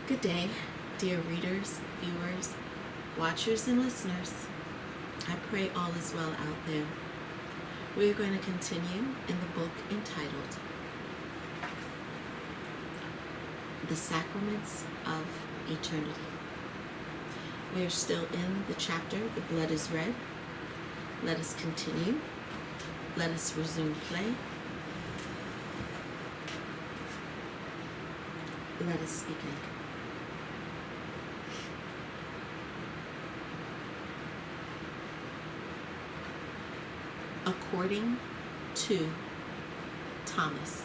Good day, dear readers, viewers, watchers, and listeners. I pray all is well out there. We are going to continue in the book entitled The Sacraments of Eternity. We are still in the chapter, The Blood is Red. Let us continue. Let us resume play. Let us begin. According to Thomas.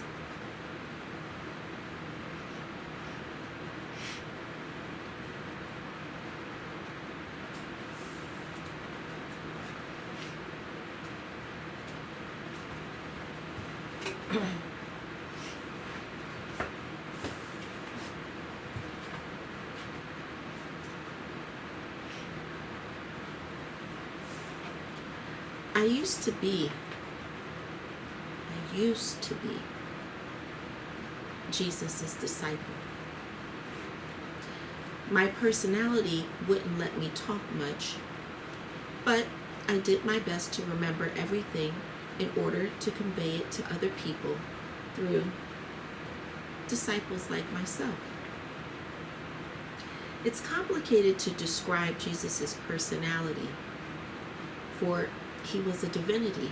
I used to be Jesus' disciple. My personality wouldn't let me talk much, but I did my best to remember everything in order to convey it to other people through disciples like myself. It's complicated to describe Jesus' personality, for he was a divinity.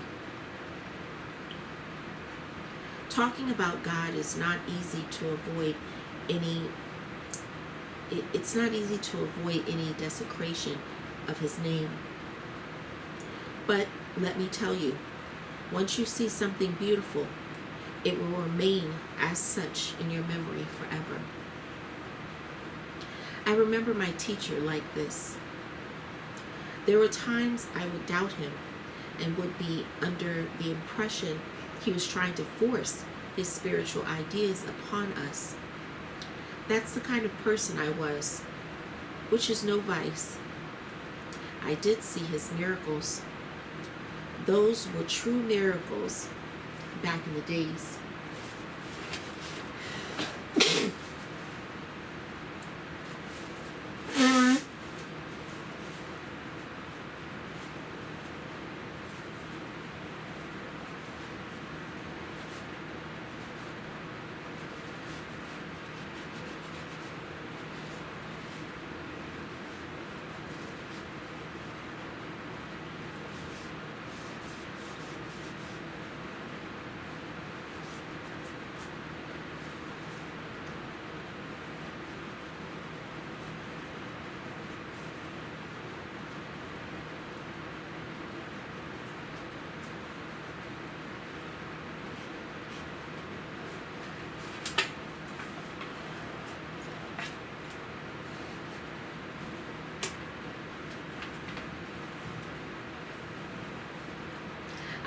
Talking about God is not easy to avoid it's not easy to avoid any desecration of his name. But let me tell you, once you see something beautiful, it will remain as such in your memory forever. I remember my teacher like this. There were times I would doubt him and would be under the impression he was trying to force his spiritual ideas upon us. That's the kind of person I was, which is no vice. I did see his miracles. Those were true miracles back in the days.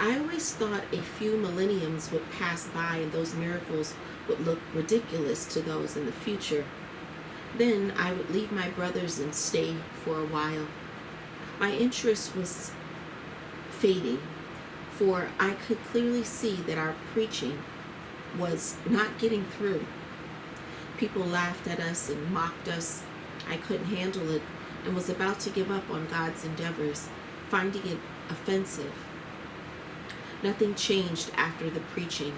I always thought a few millenniums would pass by and those miracles would look ridiculous to those in the future. Then I would leave my brothers and stay for a while. My interest was fading, for I could clearly see that our preaching was not getting through. People laughed at us and mocked us. I couldn't handle it and was about to give up on God's endeavors, finding it offensive. Nothing changed after the preaching.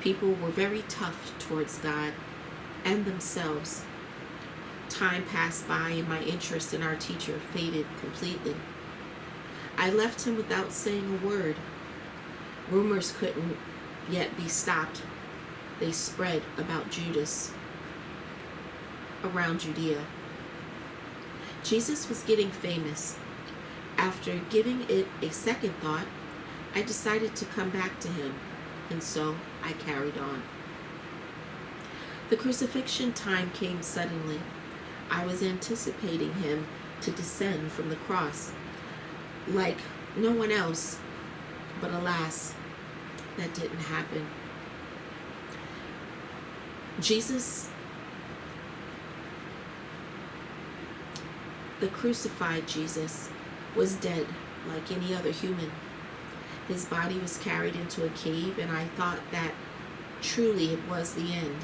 People were very tough towards God and themselves. Time passed by and my interest in our teacher faded completely. I left him without saying a word. Rumors couldn't yet be stopped. They spread about Judas around Judea. Jesus was getting famous. After giving it a second thought, I decided to come back to him, and so I carried on. The crucifixion time came suddenly. I was anticipating him to descend from the cross like no one else, but alas, that didn't happen. Jesus, the crucified Jesus, was dead like any other human. His body was carried into a cave, and I thought that truly it was the end.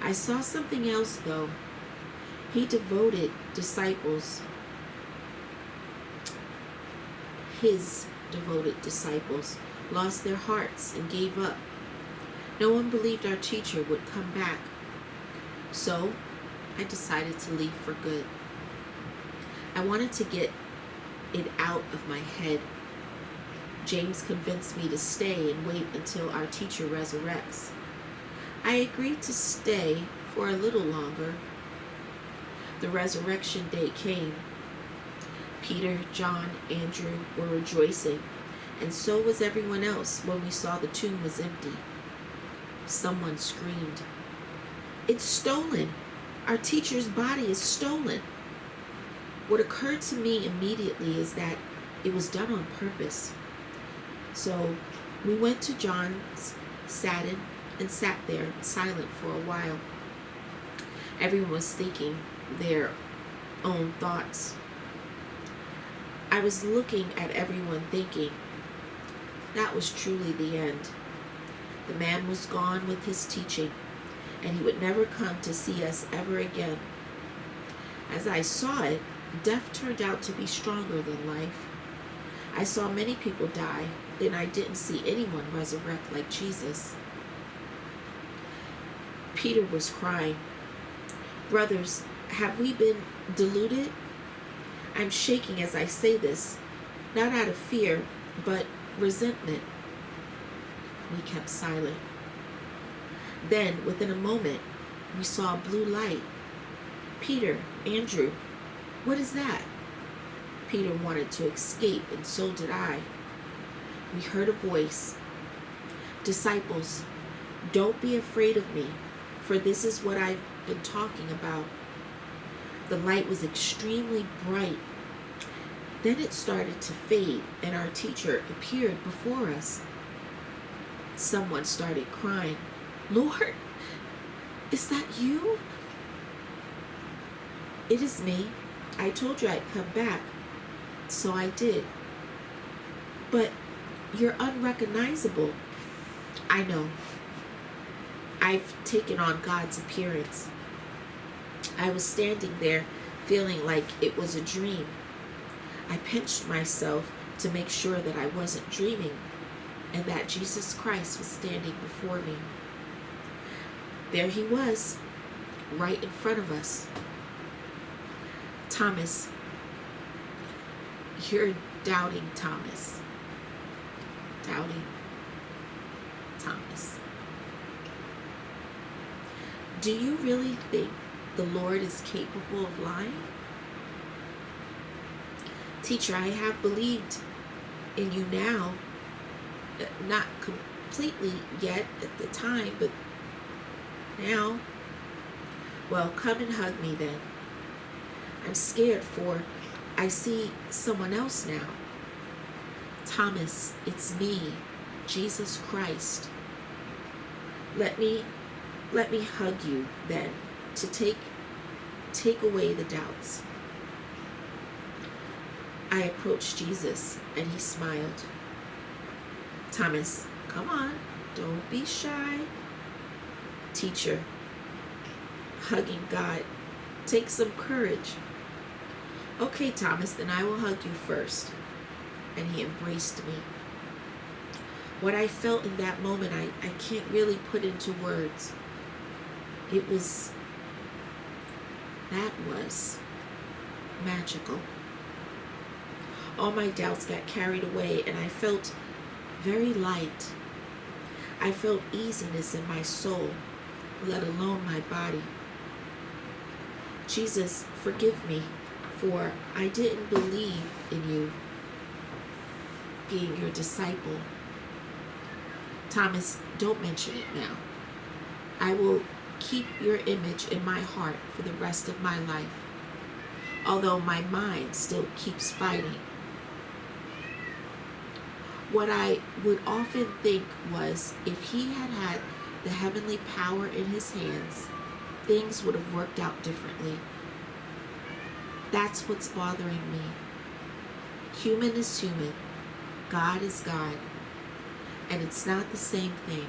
I saw something else, though. He devoted disciples, his devoted disciples, lost their hearts and gave up. No one believed our teacher would come back. So I decided to leave for good. I wanted to get it out of my head. James convinced me to stay and wait until our teacher resurrects. I agreed to stay for a little longer. The resurrection day came. Peter, John, Andrew were rejoicing, and so was everyone else when we saw the tomb was empty. Someone screamed, "It's stolen! Our teacher's body is stolen!" What occurred to me immediately is that it was done on purpose. So we went to John's, sat there silent for a while. Everyone was thinking their own thoughts. I was looking at everyone thinking, that was truly the end. The man was gone with his teaching, and he would never come to see us ever again. As I saw it, death turned out to be stronger than life. I saw many people die, and I didn't see anyone resurrect like Jesus. Peter was crying. "Brothers, have we been deluded?" I'm shaking as I say this, not out of fear, but resentment. We kept silent. Then, within a moment, we saw a blue light. "Peter, Andrew, what is that?" Peter wanted to escape, and so did I. We heard a voice. "Disciples, don't be afraid of me, for this is what I've been talking about." The light was extremely bright. Then it started to fade, and our teacher appeared before us. Someone started crying, "Lord, is that you?" "It is me. I told you I'd come back, so I did." "But you're unrecognizable." "I know. I've taken on God's appearance." I was standing there feeling like it was a dream. I pinched myself to make sure that I wasn't dreaming and that Jesus Christ was standing before me. There he was, right in front of us. "Thomas, you're doubting Thomas." Doubting Thomas. "Do you really think the Lord is capable of lying?" "Teacher, I have believed in you now, not completely yet at the time, but now." "Well, come and hug me then. I'm scared, for I see someone else now." "Thomas, it's me, Jesus Christ. Let me hug you then, to take away the doubts." I approached Jesus, and he smiled. "Thomas, come on, don't be shy." "Teacher, hugging God takes some courage." "Okay, Thomas, then I will hug you first." And he embraced me. What I felt in that moment, I can't really put into words. That was magical. All my doubts got carried away, and I felt very light. I felt easiness in my soul, let alone my body. "Jesus, forgive me, for I didn't believe in you being your disciple." "Thomas, don't mention it now. I will keep your image in my heart for the rest of my life, although my mind still keeps fighting." What I would often think was, if he had had the heavenly power in his hands, things would have worked out differently. That's what's bothering me. Human is human. God is God. And it's not the same thing.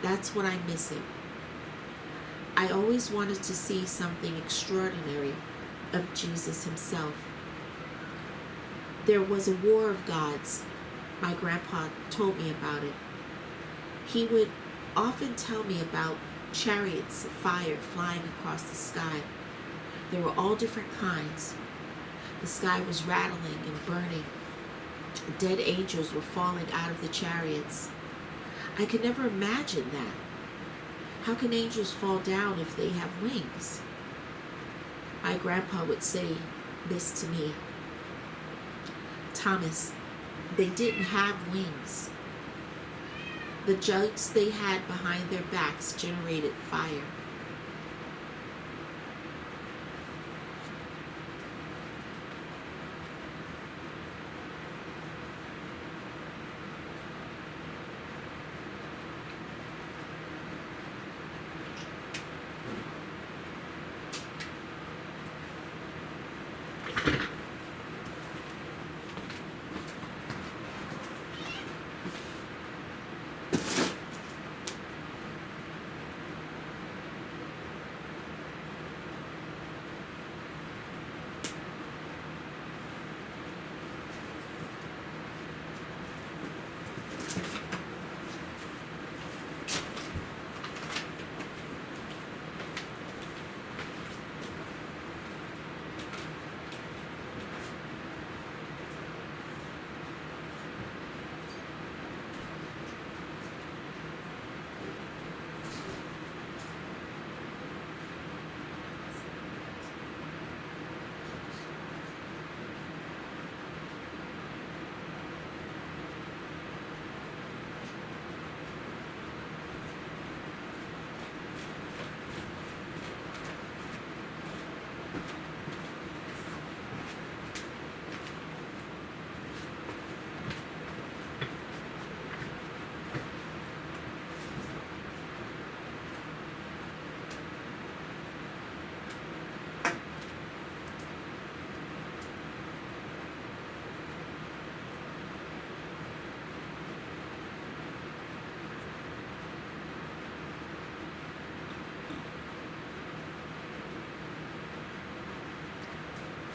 That's what I'm missing. I always wanted to see something extraordinary of Jesus himself. There was a war of gods. My grandpa told me about it. He would often tell me about chariots of fire flying across the sky. There were all different kinds. The sky was rattling and burning. Dead angels were falling out of the chariots. I could never imagine that. How can angels fall down if they have wings? My grandpa would say this to me: Thomas, they didn't have wings. The jugs they had behind their backs generated fire.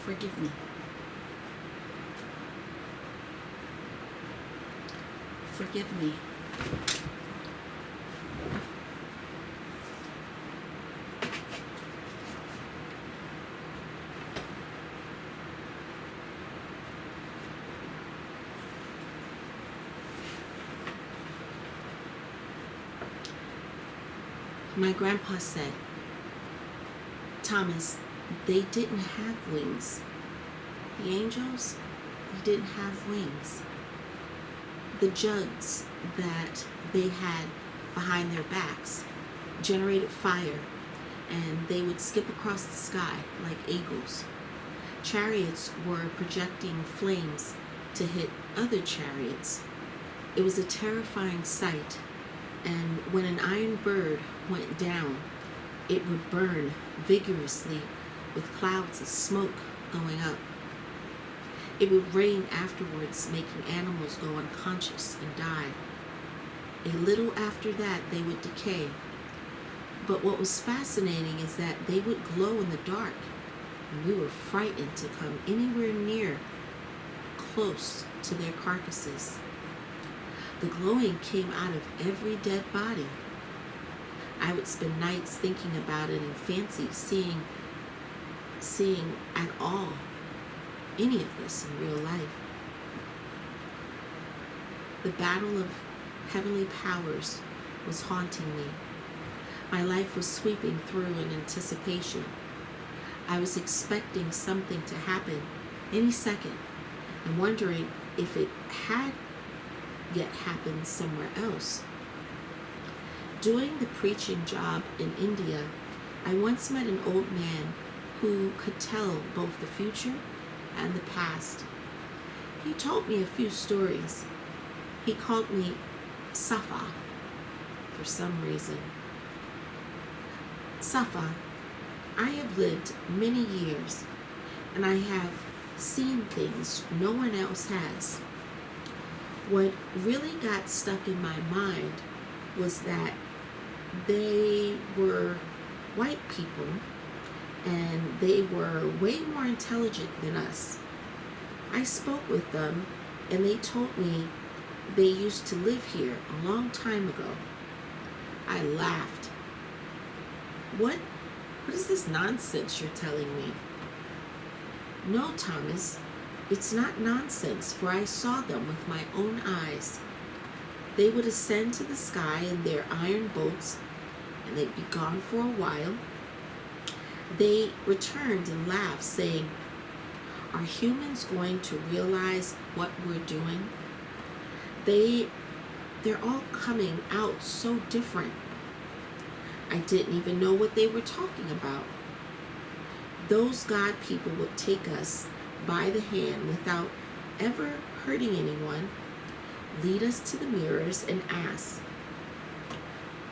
Forgive me. Forgive me. My grandpa said, Thomas, they didn't have wings. The angels, they didn't have wings. The jugs that they had behind their backs generated fire, and they would skip across the sky like eagles. Chariots were projecting flames to hit other chariots. It was a terrifying sight, and when an iron bird went down, it would burn vigorously with clouds of smoke going up. It would rain afterwards, making animals go unconscious and die. A little after that, they would decay. But what was fascinating is that they would glow in the dark, and we were frightened to come anywhere near close to their carcasses. The glowing came out of every dead body. I would spend nights thinking about it and fancy seeing at all any of this in real life. The battle of heavenly powers was haunting me. My life was sweeping through in anticipation. I was expecting something to happen any second and wondering if it had yet happened somewhere else. Doing the preaching job in India, I once met an old man who could tell both the future and the past. He told me a few stories. He called me Safa for some reason. Safa, I have lived many years, and I have seen things no one else has. What really got stuck in my mind was that they were white people, and they were way more intelligent than us. I spoke with them, and they told me they used to live here a long time ago. I laughed. What is this nonsense you're telling me? No, Thomas, it's not nonsense, for I saw them with my own eyes. They would ascend to the sky in their iron boats, and they'd be gone for a while. They returned and laughed, saying, "Are humans going to realize what we're doing? They're all coming out so different." I didn't even know what they were talking about. Those God people would take us by the hand without ever hurting anyone, lead us to the mirrors and ask,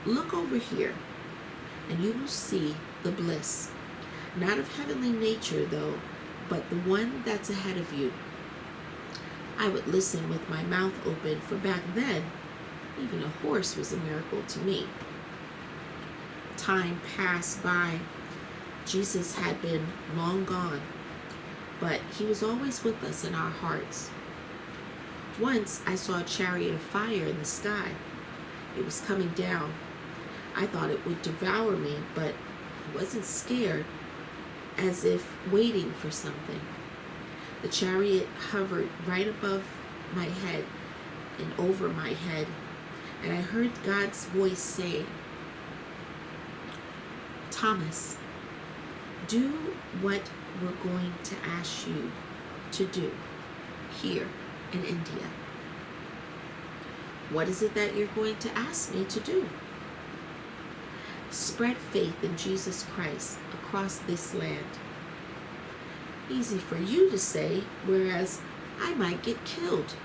"Look over here, and you will see the bliss, not of heavenly nature though, but the one that's ahead of you." I would listen with my mouth open, for back then, even a horse was a miracle to me. Time passed by. Jesus had been long gone, but he was always with us in our hearts. Once I saw a chariot of fire in the sky. It was coming down. I thought it would devour me, but I wasn't scared, as if waiting for something. The chariot hovered right above my head and over my head, and I heard God's voice say, "Thomas, do what we're going to ask you to do here in India." "What is it that you're going to ask me to do?" "Spread faith in Jesus Christ across this land." Easy for you to say, whereas I might get killed.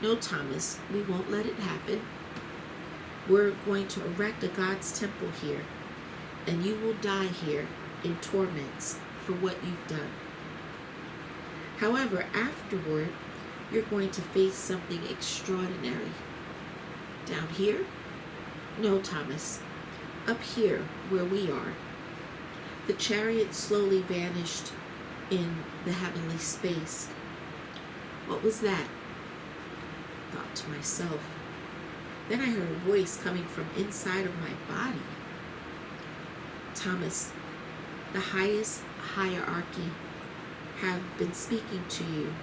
"No, Thomas, we won't let it happen. We're going to erect a God's temple here, and you will die here in torments for what you've done. However, afterward, you're going to face something extraordinary." "Down here?" "No, Thomas, up here where we are." The chariot slowly vanished in the heavenly space. What was that? Thought to myself. Then I heard a voice coming from inside of my body. "Thomas, the highest hierarchy have been speaking to you,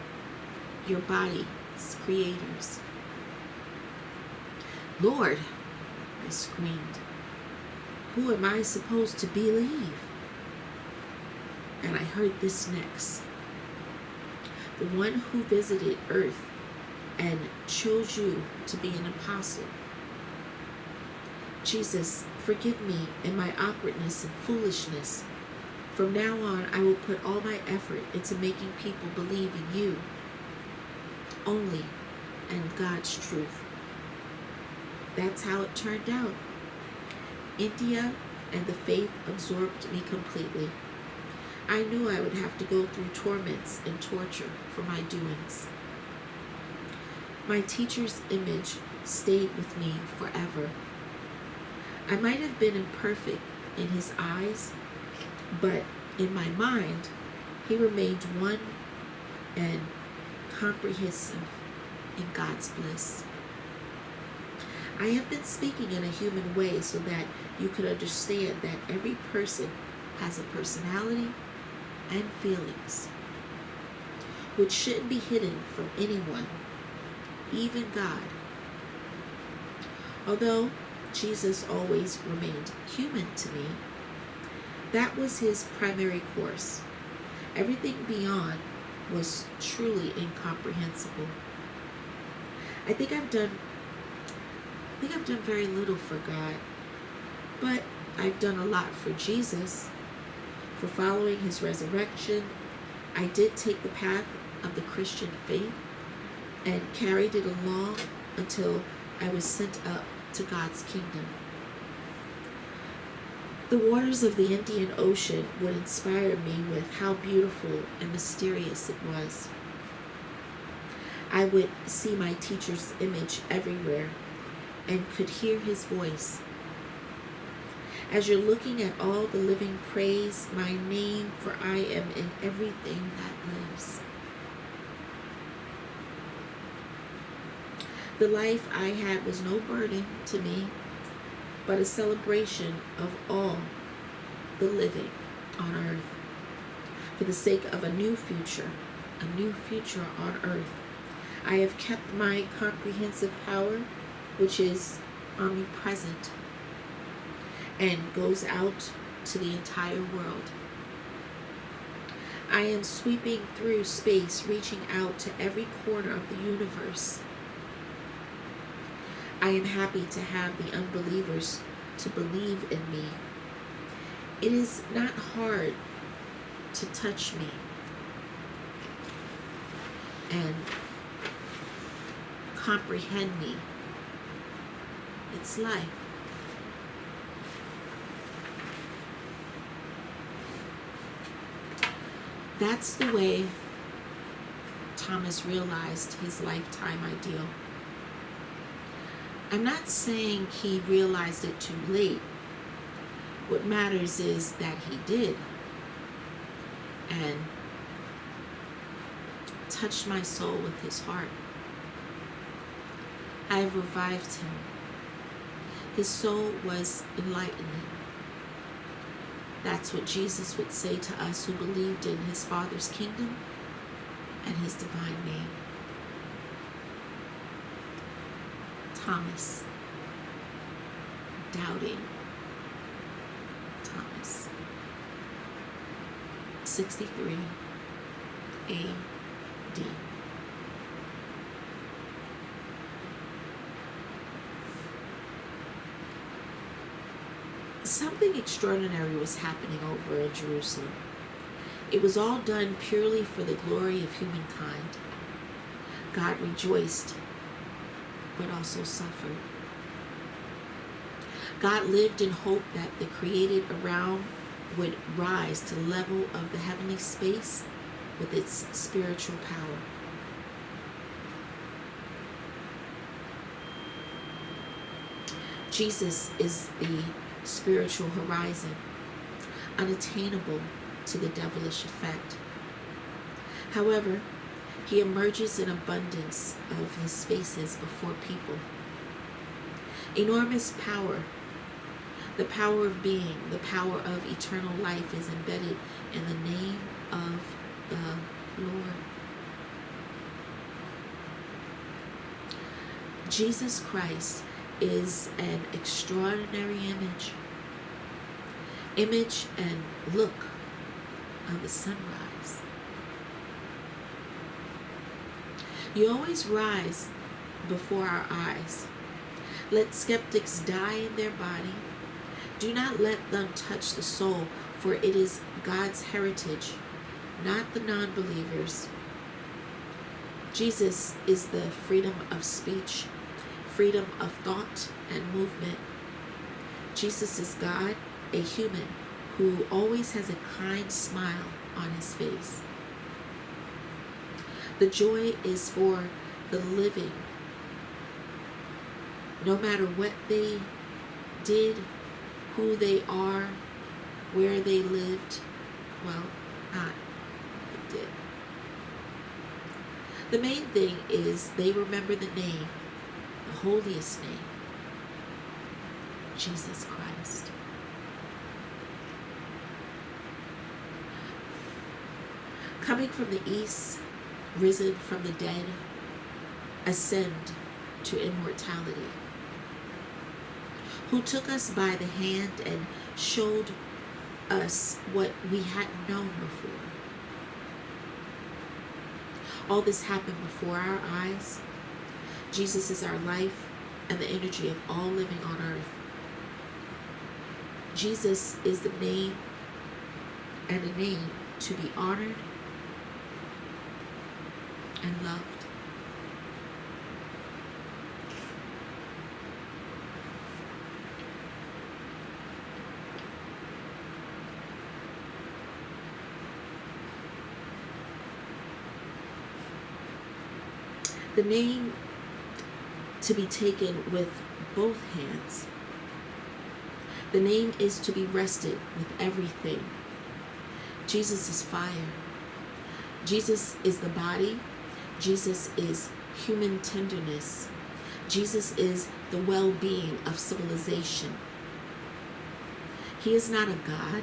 your body's creators." "Lord," I screamed, "who am I supposed to believe?" And I heard this next. "The one who visited earth and chose you to be an apostle." "Jesus, forgive me in my awkwardness and foolishness. From now on, I will put all my effort into making people believe in you only and God's truth." That's how it turned out. India and the faith absorbed me completely. I knew I would have to go through torments and torture for my doings. My teacher's image stayed with me forever. I might have been imperfect in his eyes, but in my mind, he remained one and comprehensive in God's bliss. I have been speaking in a human way so that you could understand that every person has a personality and feelings, which shouldn't be hidden from anyone, even God. Although Jesus always remained human to me, that was his primary course. Everything beyond was truly incomprehensible. I think I've done very little for God, but I've done a lot for Jesus. For following his resurrection, I did take the path of the Christian faith and carried it along until I was sent up to God's kingdom. The waters of the Indian Ocean would inspire me with how beautiful and mysterious it was. I would see my teacher's image everywhere and could hear his voice. As you're looking at all the living, praise my name, for I am in everything that lives. The life I had was no burden to me, but a celebration of all the living on earth. For the sake of a new future on earth, I have kept my comprehensive power, which is omnipresent and goes out to the entire world. I am sweeping through space, reaching out to every corner of the universe. I am happy to have the unbelievers to believe in me. It is not hard to touch me and comprehend me. It's life. That's the way Thomas realized his lifetime ideal. I'm not saying he realized it too late. What matters is that he did, and touched my soul with his heart. I have revived him. His soul was enlightening. That's what Jesus would say to us who believed in his Father's kingdom and his divine name. Thomas, doubting Thomas, 63 AD. Something extraordinary was happening over in Jerusalem. It was all done purely for the glory of humankind. God rejoiced, but also suffered. God lived in hope that the created around would rise to the level of the heavenly space with its spiritual power. Jesus is the spiritual horizon, unattainable to the devilish effect. However, he emerges in abundance of his faces before people. Enormous power, the power of being, the power of eternal life is embedded in the name of the Lord. Jesus Christ is an extraordinary image and look of the sunrise. You always rise before our eyes. Let skeptics die in their body. Do not let them touch the soul, for it is God's heritage, not the non-believers. Jesus is the freedom of speech, freedom of thought and movement. Jesus is God, a human who always has a kind smile on his face. The joy is for the living. No matter what they did, who they are, where they lived, well, not they did. The main thing is they remember the name, the holiest name, Jesus Christ. Coming from the east, risen from the dead, ascend to immortality, who took us by the hand and showed us what we hadn't known before. All this happened before our eyes. Jesus is our life and the energy of all living on earth. Jesus is the name and a name to be honored and loved. The name to be taken with both hands. The name is to be rested with everything. Jesus is fire. Jesus is the body. Jesus is human tenderness. Jesus is the well-being of civilization. He is not a God.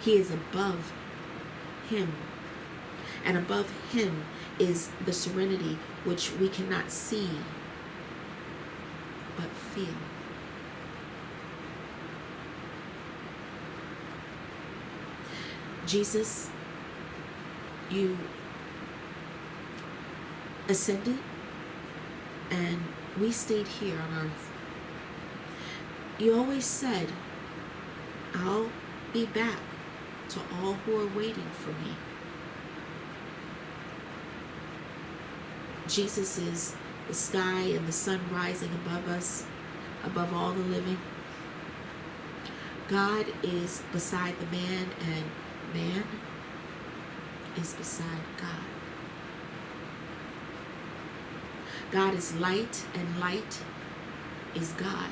He is above him. And above him is the serenity which we cannot see but feel. Jesus, you ascended and we stayed here on earth. You always said, I'll be back to all who are waiting for me. Jesus is the sky and the sun rising above us, above all the living. God is beside the man, and man is beside God. God is light, and light is God.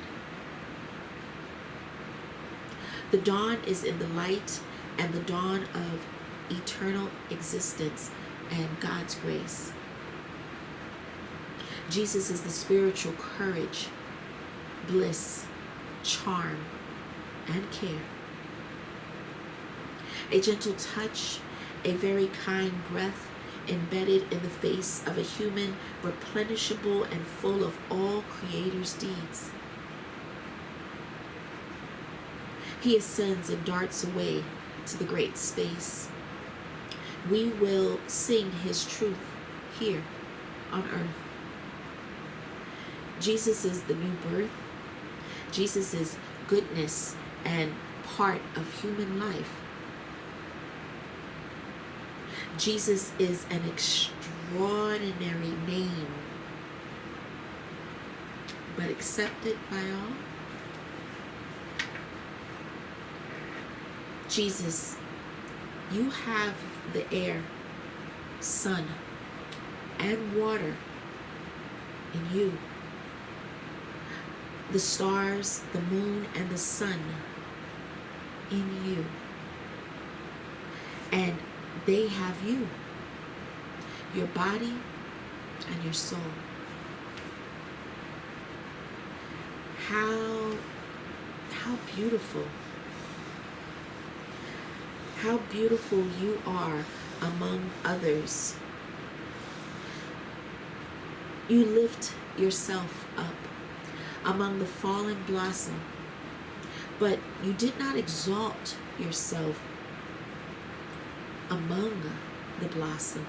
The dawn is in the light, and the dawn of eternal existence and God's grace. Jesus is the spiritual courage, bliss, charm, and care. A gentle touch, a very kind breath embedded in the face of a human, replenishable and full of all Creator's deeds. He ascends and darts away to the great space. We will sing his truth here on earth. Jesus is the new birth. Jesus is goodness and part of human life. Jesus is an extraordinary name, but accepted by all. Jesus, you have the air, sun, and water in you. The stars, the moon, and the sun in you. And they have you, your body and your soul. How beautiful. How beautiful you are among others. You lift yourself up among the fallen blossom, but you did not exalt yourself among the blossom,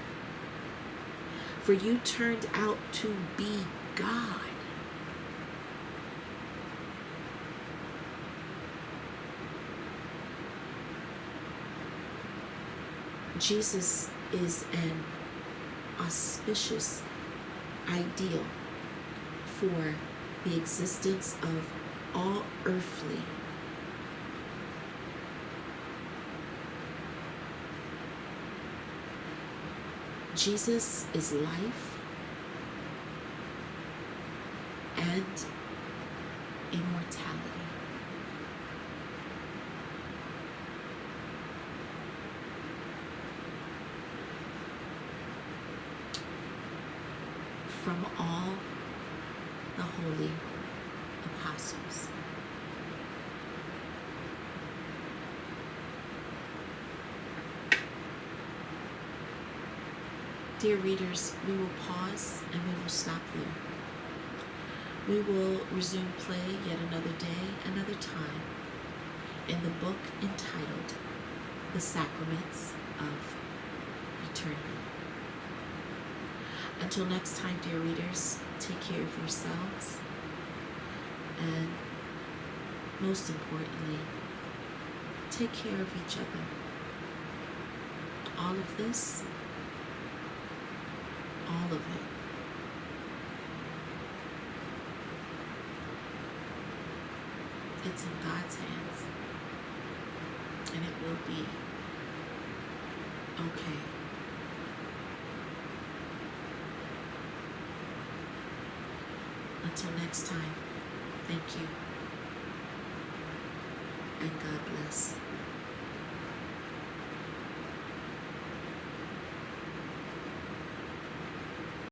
for you turned out to be God. Jesus is an auspicious ideal for the existence of all earthly. Jesus is life and immortality. From all the holy apostles. Dear readers, we will pause and we will stop there. We will resume play yet another day, another time, in the book entitled The Sacraments of Eternity. Until next time, dear readers, take care of yourselves, and most importantly, take care of each other. All of this, all of it, it's in God's hands, and it will be okay. Until next time, thank you. and God bless.